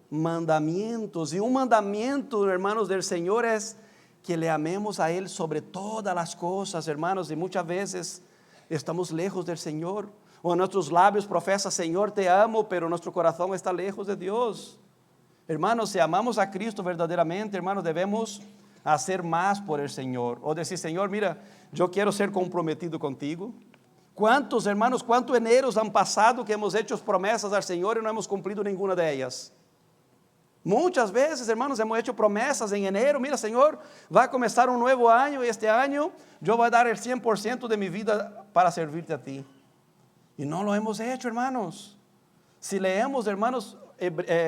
mandamientos. Y un mandamiento, hermanos, del Señor es que le amemos a Él sobre todas las cosas, hermanos. Y muchas veces estamos lejos del Señor. O nuestros labios profesan, Señor, te amo, pero nuestro corazón está lejos de Dios. Hermanos, si amamos a Cristo verdaderamente, hermanos, debemos hacer más por el Señor. O decir, Señor, mira, yo quiero ser comprometido contigo. ¿Cuántos, hermanos, cuántos eneros han pasado que hemos hecho promesas al Señor y no hemos cumplido ninguna de ellas? Muchas veces, hermanos, hemos hecho promesas en enero. Mira, Señor, va a comenzar un nuevo año y este año yo voy a dar el 100% de mi vida para servirte a ti. Y no lo hemos hecho, hermanos. Si leemos, hermanos,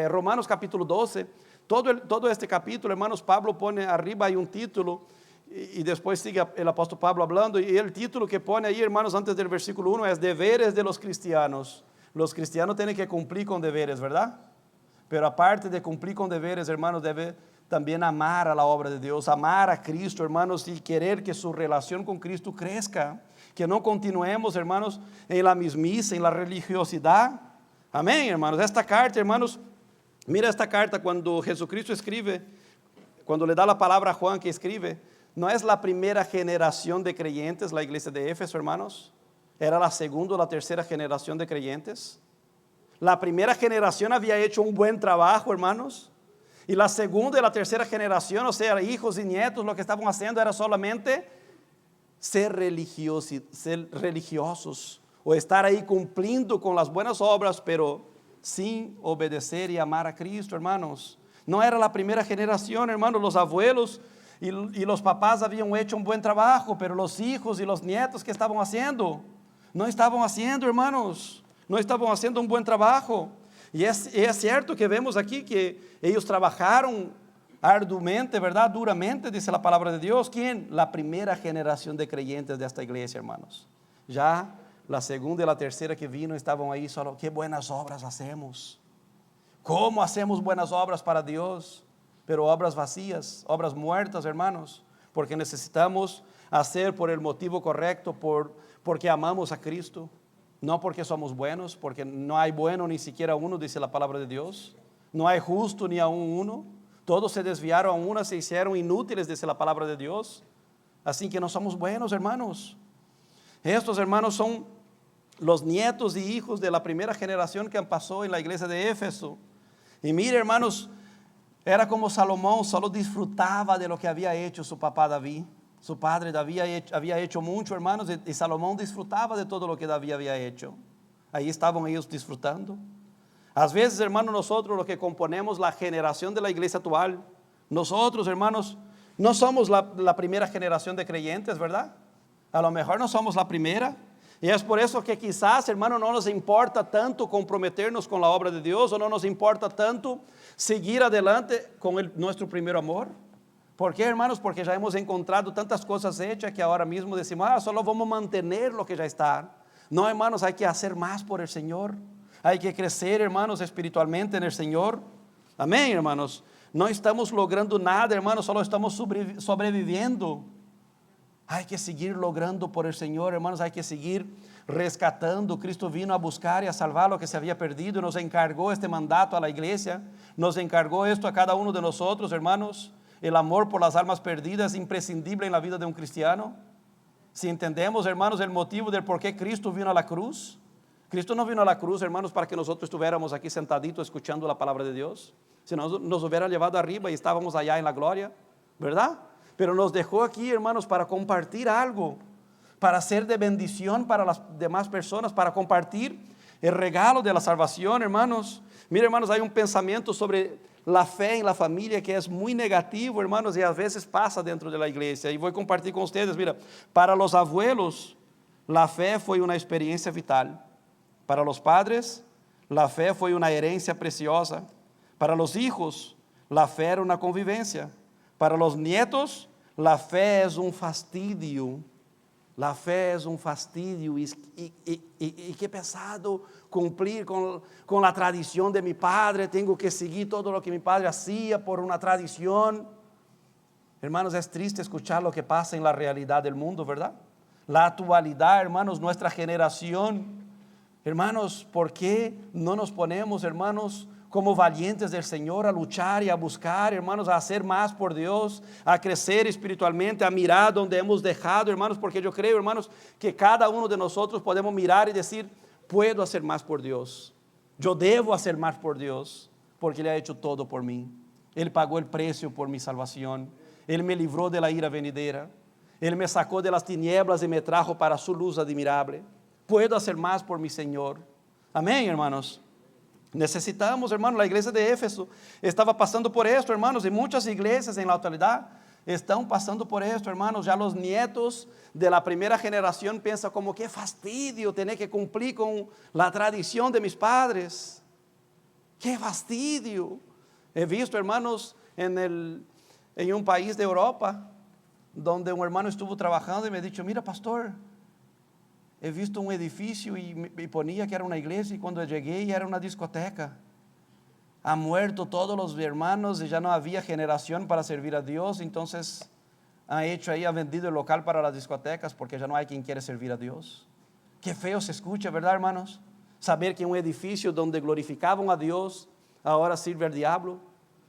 Romanos capítulo 12, todo este capítulo, hermanos, Pablo pone arriba hay un título y después sigue el apóstol Pablo hablando, y el título que pone ahí, hermanos, antes del versículo 1 es deberes de los cristianos. Los cristianos tienen que cumplir con deberes, ¿verdad? Pero aparte de cumplir con deberes, hermanos, debe también amar a la obra de Dios, amar a Cristo, hermanos, y querer que su relación con Cristo crezca. Que no continuemos, hermanos, en la mismiza, en la religiosidad. Amén, hermanos. Esta carta, hermanos, mira esta carta cuando Jesucristo escribe, cuando le da la palabra a Juan que escribe, no es la primera generación de creyentes, la iglesia de Éfeso, hermanos. Era la segunda o la tercera generación de creyentes. La primera generación había hecho un buen trabajo, hermanos. Y la segunda y la tercera generación, o sea, hijos y nietos, lo que estaban haciendo era solamente ser religiosos o estar ahí cumpliendo con las buenas obras, pero sin obedecer y amar a Cristo, hermanos. No era la primera generación, hermanos. Los abuelos y los papás habían hecho un buen trabajo, pero los hijos y los nietos, ¿qué estaban haciendo? No estaban haciendo, hermanos, no estaban haciendo un buen trabajo. Y es cierto que vemos aquí que ellos trabajaron arduamente, ¿verdad? Duramente, dice la palabra de Dios. ¿Quién? La primera generación de creyentes de esta iglesia, hermanos. Ya la segunda y la tercera que vino estaban ahí solo, qué buenas obras hacemos. ¿Cómo hacemos buenas obras para Dios? pero obras vacías, obras muertas, hermanos, porque necesitamos hacer por el motivo correcto, porque amamos a Cristo, no porque somos buenos, porque no hay bueno ni siquiera uno, dice la palabra de Dios. No hay justo ni aún uno. Todos se desviaron, aún uno se hicieron inútiles, dice la palabra de Dios. Así que no somos buenos, hermanos. Estos hermanos son los nietos y hijos de la primera generación que pasó en la iglesia de Éfeso. Y mire, hermanos, era como Salomón, solo disfrutaba de lo que había hecho su papá David. Su padre David había hecho mucho, hermanos, y Salomón disfrutaba de todo lo que David había hecho. Ahí estaban ellos disfrutando. A veces, hermanos, nosotros los que componemos la generación de la iglesia actual, nosotros, hermanos, no somos la primera generación de creyentes, ¿verdad? A lo mejor no somos la primera. Y es por eso que quizás, hermano, no nos importa tanto comprometernos con la obra de Dios, o no nos importa tanto seguir adelante con nuestro primer amor. ¿Por qué, hermanos? Porque ya hemos encontrado tantas cosas hechas que ahora mismo decimos, solo vamos a mantener lo que ya está. No, hermanos, hay que hacer más por el Señor. Hay que crecer, hermanos, espiritualmente en el Señor. Amén, hermanos. No estamos logrando nada, hermanos, solo estamos sobreviviendo. Hay que seguir logrando por el Señor, hermanos, hay que seguir rescatando. Cristo vino a buscar y a salvar lo que se había perdido y nos encargó este mandato a la iglesia, nos encargó esto a cada uno de nosotros, hermanos. El amor por las almas perdidas es imprescindible en la vida de un cristiano. Si entendemos, hermanos, el motivo del por qué Cristo vino a la cruz. Cristo no vino a la cruz, hermanos, para que nosotros estuviéramos aquí sentaditos escuchando la palabra de Dios. Si nos hubiera llevado arriba y estábamos allá en la gloria, ¿verdad? Pero nos dejó aquí, hermanos, para compartir algo, para ser de bendición para las demás personas, para compartir el regalo de la salvación, hermanos. Mire, hermanos, hay un pensamiento sobre la fe en la familia que es muy negativo, hermanos, y a veces pasa dentro de la iglesia. Y voy a compartir con ustedes, mira, para los abuelos, la fe fue una experiencia vital. Para los padres, la fe fue una herencia preciosa. Para los hijos, la fe era una convivencia. Para los nietos, la fe es un fastidio. La fe es un fastidio y qué pesado cumplir con la tradición de mi padre. Tengo que seguir todo lo que mi padre hacía por una tradición. Hermanos, es triste escuchar lo que pasa en la realidad del mundo, ¿verdad? La actualidad, hermanos, nuestra generación. Hermanos, ¿por qué no nos ponemos, hermanos, como valientes del Señor a luchar y a buscar, hermanos, a hacer más por Dios, a crecer espiritualmente, a mirar donde hemos dejado, hermanos? Porque yo creo, hermanos, que cada uno de nosotros podemos mirar y decir, puedo hacer más por Dios. Yo debo hacer más por Dios, porque Él ha hecho todo por mí. Él pagó el precio por mi salvación. Él me libró de la ira venidera. Él me sacó de las tinieblas y me trajo para su luz admirable. Puedo hacer más por mi Señor. Amén, hermanos. Necesitamos, hermanos, la iglesia de Éfeso estaba pasando por esto, hermanos, y muchas iglesias en la actualidad están pasando por esto, hermanos. Ya los nietos de la primera generación piensan como, qué fastidio tener que cumplir con la tradición de mis padres. Qué fastidio. He visto, hermanos, en un país de Europa, donde un hermano estuvo trabajando y me ha dicho, mira, pastor, he visto un edificio y ponía que era una iglesia, y cuando llegué era una discoteca. Han muerto todos los hermanos y ya no había generación para servir a Dios. Entonces ha vendido el local para las discotecas, porque ya no hay quien quiere servir a Dios. Qué feo se escucha, ¿verdad, hermanos? Saber que un edificio donde glorificaban a Dios ahora sirve al diablo.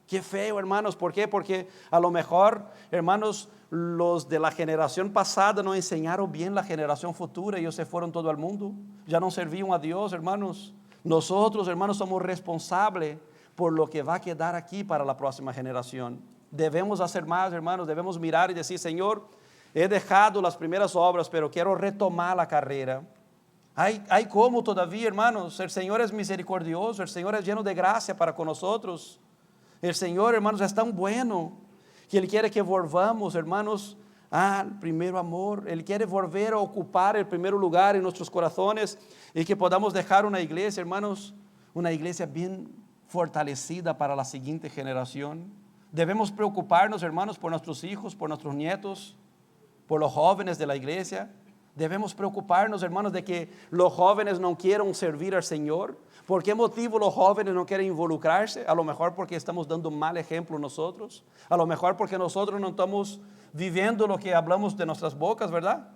Qué feo, hermanos. ¿Por qué? Porque a lo mejor, hermanos, los de la generación pasada no enseñaron bien la generación futura y ellos se fueron todo al mundo. Ya no servían a Dios, hermanos. Nosotros, hermanos, somos responsables por lo que va a quedar aquí para la próxima generación. Debemos hacer más, hermanos. Debemos mirar y decir, Señor, he dejado las primeras obras, pero quiero retomar la carrera. Hay como todavía, hermanos. El Señor es misericordioso. El Señor es lleno de gracia para con nosotros. El Señor, hermanos, es tan bueno que Él quiere que volvamos, hermanos, al primer amor. Él quiere volver a ocupar el primer lugar en nuestros corazones y que podamos dejar una iglesia, hermanos, una iglesia bien fortalecida para la siguiente generación. Debemos preocuparnos, hermanos, por nuestros hijos, por nuestros nietos, por los jóvenes de la iglesia. Debemos preocuparnos, hermanos, de que los jóvenes no quieran servir al Señor. ¿Por qué motivo los jóvenes no quieren involucrarse? A lo mejor porque estamos dando un mal ejemplo nosotros. A lo mejor porque nosotros no estamos viviendo lo que hablamos de nuestras bocas, ¿verdad?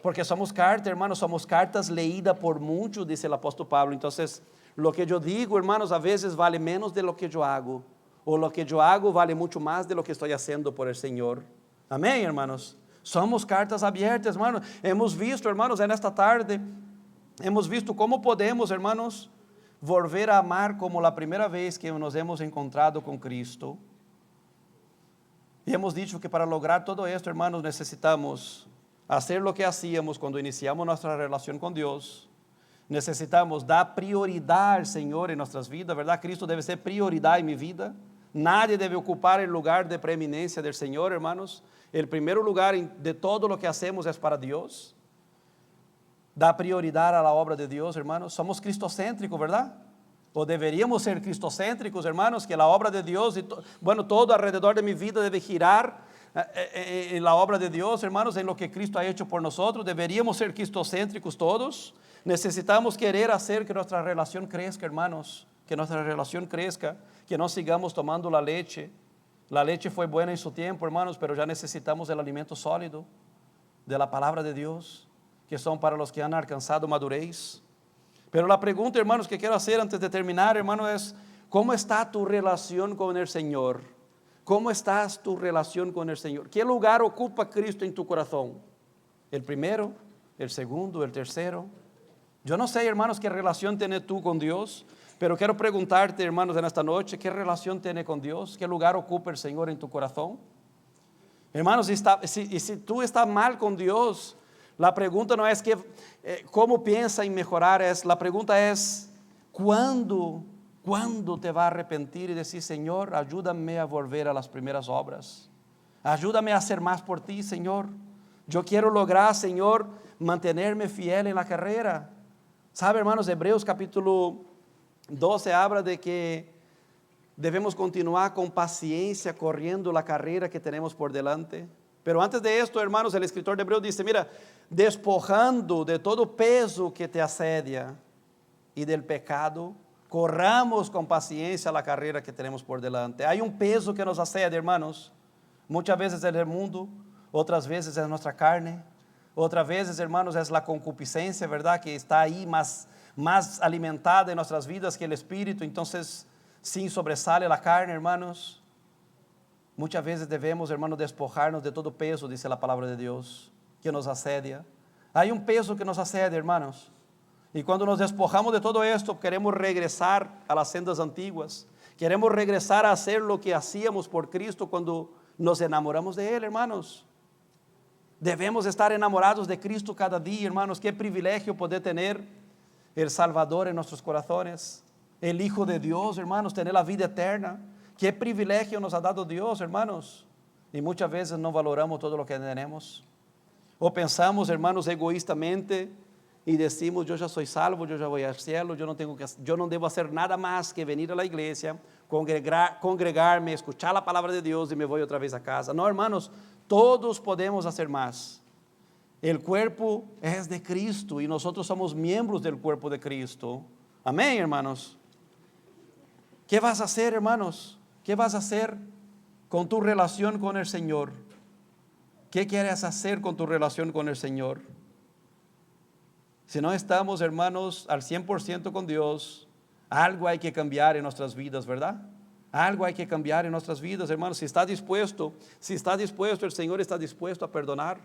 Porque somos cartas, hermanos, somos cartas leídas por muchos, dice el apóstol Pablo. Entonces, lo que yo digo, hermanos, a veces vale menos de lo que yo hago. O lo que yo hago vale mucho más de lo que estoy haciendo por el Señor. Amén, hermanos. Somos cartas abiertas, hermanos. Hemos visto, hermanos, en esta tarde, hemos visto cómo podemos, hermanos, volver a amar como la primera vez que nos hemos encontrado con Cristo. Y hemos dicho que para lograr todo esto, hermanos, necesitamos hacer lo que hacíamos cuando iniciamos nuestra relación con Dios. Necesitamos dar prioridad al Señor en nuestras vidas, ¿verdad? Cristo debe ser prioridad en mi vida. Nadie debe ocupar el lugar de preeminencia del Señor, hermanos. El primer lugar de todo lo que hacemos es para Dios. Da prioridad a la obra de Dios, hermanos. Somos cristocéntricos, ¿verdad? O deberíamos ser cristocéntricos, hermanos, que la obra de Dios, todo alrededor de mi vida debe girar en la obra de Dios, hermanos, en lo que Cristo ha hecho por nosotros. Deberíamos ser cristocéntricos todos. Necesitamos querer hacer que nuestra relación crezca, hermanos, que nuestra relación crezca, que no sigamos tomando la leche. La leche fue buena en su tiempo, hermanos, pero ya necesitamos el alimento sólido de la palabra de Dios, que son para los que han alcanzado madurez. Pero la pregunta, hermanos, que quiero hacer antes de terminar, hermano, es: ¿cómo está tu relación con el Señor? ¿Cómo está tu relación con el Señor? ¿Qué lugar ocupa Cristo en tu corazón? ¿El primero? ¿El segundo? ¿El tercero? Yo no sé, hermanos, qué relación tienes tú con Dios, pero quiero preguntarte, hermanos, en esta noche, ¿qué relación tienes con Dios? ¿Qué lugar ocupa el Señor en tu corazón? Hermanos, si tú estás mal con Dios, la pregunta no es cómo piensa en mejorar, la pregunta es: ¿cuándo te va a arrepentir y decir: Señor, ayúdame a volver a las primeras obras? Ayúdame a hacer más por ti, Señor. Yo quiero lograr, Señor, mantenerme fiel en la carrera. ¿Sabe, hermanos? Hebreos capítulo 12 habla de que debemos continuar con paciencia corriendo la carrera que tenemos por delante. Pero antes de esto, hermanos, el escritor de Hebreos dice: mira, despojando de todo peso que te asedia y del pecado, corramos con paciencia la carrera que tenemos por delante. Hay un peso que nos asedia, hermanos. Muchas veces es el mundo, otras veces es nuestra carne, otras veces, hermanos, es la concupiscencia, ¿verdad? Que está ahí más alimentada en nuestras vidas que el espíritu. Entonces, sin sobresale la carne, hermanos. Muchas veces debemos, hermanos, despojarnos de todo peso, dice la palabra de Dios, que nos asedia. Hay un peso que nos asedia, hermanos. Y cuando nos despojamos de todo esto, queremos regresar a las sendas antiguas. Queremos regresar a hacer lo que hacíamos por Cristo cuando nos enamoramos de Él, hermanos. Debemos estar enamorados de Cristo cada día, hermanos. Qué privilegio poder tener el Salvador en nuestros corazones, el Hijo de Dios, hermanos, tener la vida eterna. Qué privilegio nos ha dado Dios, hermanos. Y muchas veces no valoramos todo lo que tenemos. O pensamos, hermanos, egoístamente y decimos: yo ya soy salvo, yo ya voy al cielo, yo no debo hacer nada más que venir a la iglesia, congregarme, escuchar la palabra de Dios y me voy otra vez a casa. No, hermanos, todos podemos hacer más. El cuerpo es de Cristo y nosotros somos miembros del cuerpo de Cristo. Amén, hermanos. ¿Qué vas a hacer, hermanos? ¿Qué vas a hacer con tu relación con el Señor? ¿Qué quieres hacer con tu relación con el Señor? Si no estamos, hermanos, al 100% con Dios, algo hay que cambiar en nuestras vidas, ¿verdad? Algo hay que cambiar en nuestras vidas, hermanos. Si está dispuesto, el Señor está dispuesto a perdonar.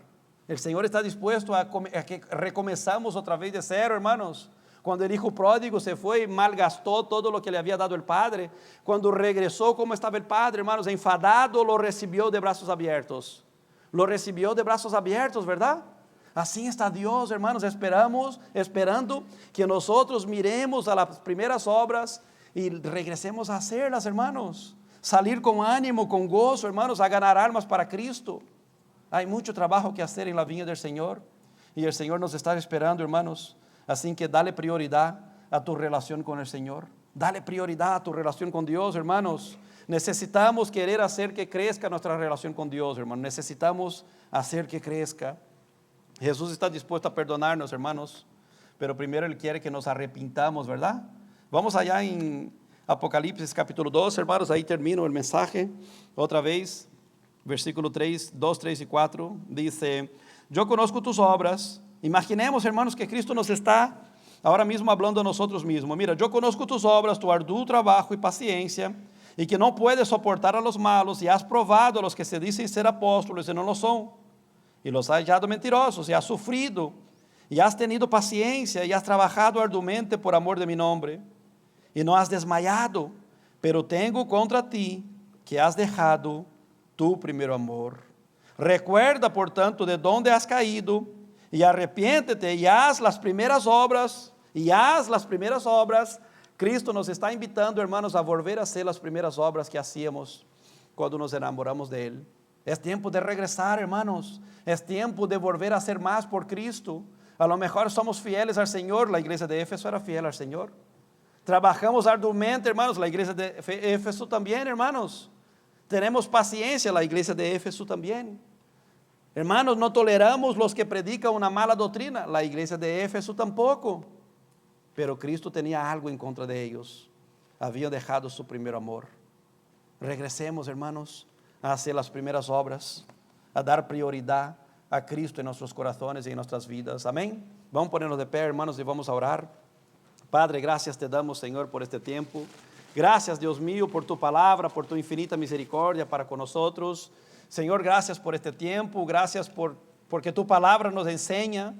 El Señor está dispuesto a que recomenzamos otra vez de cero, hermanos. Cuando el hijo pródigo se fue y malgastó todo lo que le había dado el padre, cuando regresó, ¿cómo estaba el padre, hermanos? Enfadado, lo recibió de brazos abiertos. Lo recibió de brazos abiertos, ¿verdad? Así está Dios, hermanos, esperando que nosotros miremos a las primeras obras y regresemos a hacerlas, hermanos. Salir con ánimo, con gozo, hermanos, a ganar almas para Cristo. Hay mucho trabajo que hacer en la viña del Señor y el Señor nos está esperando, hermanos. Así que dale prioridad a tu relación con el Señor. Dale prioridad a tu relación con Dios, hermanos. Necesitamos querer hacer que crezca nuestra relación con Dios, hermanos. Necesitamos hacer que crezca. Jesús está dispuesto a perdonarnos, hermanos, pero primero Él quiere que nos arrepintamos, ¿verdad? Vamos allá en Apocalipsis capítulo 2, hermanos, ahí termino el mensaje. Otra vez, versículo 3, 2, 3 y 4, dice: yo conozco tus obras. Imaginemos, hermanos, que Cristo nos está ahora mismo hablando a nosotros mismos. Mira, yo conozco tus obras, tu arduo trabajo y paciencia, y que no puedes soportar a los malos, y has probado a los que se dicen ser apóstoles y no lo son, y los has hallado mentirosos, y has sufrido, y has tenido paciencia, y has trabajado arduamente por amor de mi nombre, y no has desmayado, pero tengo contra ti que has dejado tu primer amor. Recuerda, por tanto, de dónde has caído, y arrepiéntete, y haz las primeras obras, Cristo nos está invitando, hermanos, a volver a hacer las primeras obras que hacíamos cuando nos enamoramos de Él. Es tiempo de regresar, hermanos. Es tiempo de volver a hacer más por Cristo. A lo mejor somos fieles al Señor. La iglesia de Éfeso era fiel al Señor. Trabajamos arduamente, hermanos. La iglesia de Éfeso también, hermanos. Tenemos paciencia, la iglesia de Éfeso también. Hermanos, no toleramos los que predican una mala doctrina. La iglesia de Éfeso tampoco. Pero Cristo tenía algo en contra de ellos. Habían dejado su primer amor. Regresemos, hermanos, a hacer las primeras obras, a dar prioridad a Cristo en nuestros corazones y en nuestras vidas. Amén. Vamos a ponernos de pie, hermanos, y vamos a orar. Padre, gracias te damos, Señor, por este tiempo. Gracias, Dios mío, por tu palabra, por tu infinita misericordia para con nosotros. Señor, gracias por este tiempo. Gracias porque tu palabra nos enseña.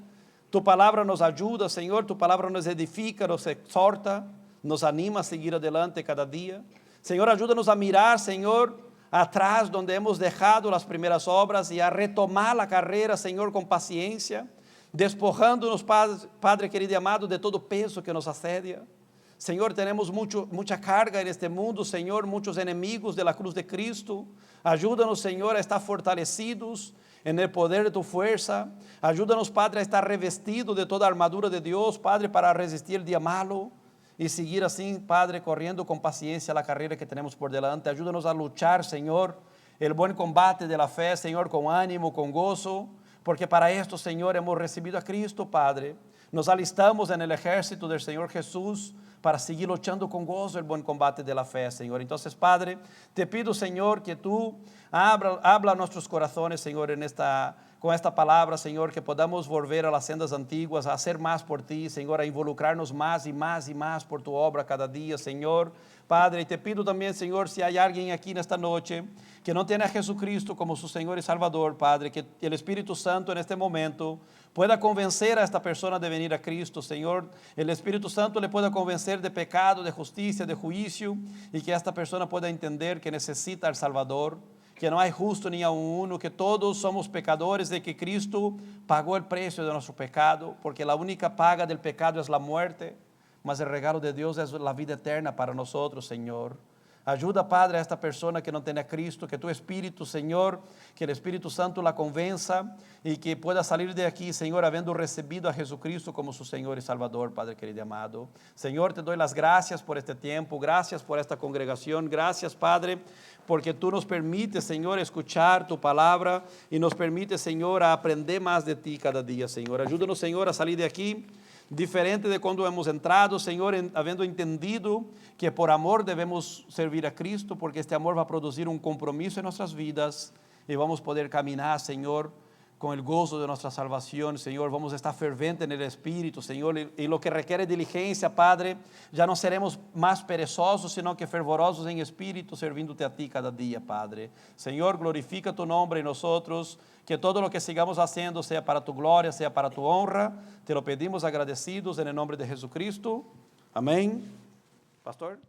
Tu palabra nos ayuda, Señor. Tu palabra nos edifica, nos exhorta, nos anima a seguir adelante cada día. Señor, ayúdanos a mirar, Señor, atrás donde hemos dejado las primeras obras y a retomar la carrera, Señor, con paciencia, despojándonos, Padre querido y amado, de todo peso que nos asedia. Señor, tenemos mucha carga en este mundo, Señor, muchos enemigos de la cruz de Cristo. Ayúdanos, Señor, a estar fortalecidos en el poder de tu fuerza. Ayúdanos, Padre, a estar revestidos de toda armadura de Dios, Padre, para resistir el día malo y seguir así, Padre, corriendo con paciencia la carrera que tenemos por delante. Ayúdanos a luchar, Señor, el buen combate de la fe, Señor, con ánimo, con gozo, porque para esto, Señor, hemos recibido a Cristo, Padre. Nos alistamos en el ejército del Señor Jesús para seguir luchando con gozo el buen combate de la fe, Señor. Entonces, Padre, te pido, Señor, que tú habla a nuestros corazones, Señor, con esta palabra, Señor, que podamos volver a las sendas antiguas, a hacer más por ti, Señor, a involucrarnos más y más y más por tu obra cada día, Señor. Padre, y te pido también, Señor, si hay alguien aquí en esta noche que no tiene a Jesucristo como su Señor y Salvador, Padre, que el Espíritu Santo en este momento pueda convencer a esta persona de venir a Cristo, Señor. El Espíritu Santo le pueda convencer de pecado, de justicia, de juicio, y que esta persona pueda entender que necesita al Salvador, que no hay justo ni aun uno, que todos somos pecadores, de que Cristo pagó el precio de nuestro pecado, porque la única paga del pecado es la muerte, mas el regalo de Dios es la vida eterna para nosotros, Señor. Ayuda, Padre, a esta persona que no tiene a Cristo, que tu Espíritu, Señor, que el Espíritu Santo la convenza y que pueda salir de aquí, Señor, habiendo recibido a Jesucristo como su Señor y Salvador, Padre querido y amado. Señor, te doy las gracias por este tiempo, gracias por esta congregación, gracias, Padre, porque tú nos permites, Señor, escuchar tu palabra y nos permites, Señor, a aprender más de ti cada día, Señor. Ayúdanos, Señor, a salir de aquí diferente de cuando hemos entrado, Señor, habiendo entendido que por amor debemos servir a Cristo, porque este amor va a producir un compromiso en nuestras vidas y vamos a poder caminar, Señor, con el gozo de nuestra salvación, Señor. Vamos a estar ferventes en el Espíritu, Señor, y lo que requiere diligencia, Padre, ya no seremos más perezosos, sino que fervorosos en espíritu, sirviéndote a ti cada día, Padre. Señor, glorifica tu nombre en nosotros, que todo lo que sigamos haciendo sea para tu gloria, sea para tu honra. Te lo pedimos agradecidos en el nombre de Jesucristo. Amén. Pastor.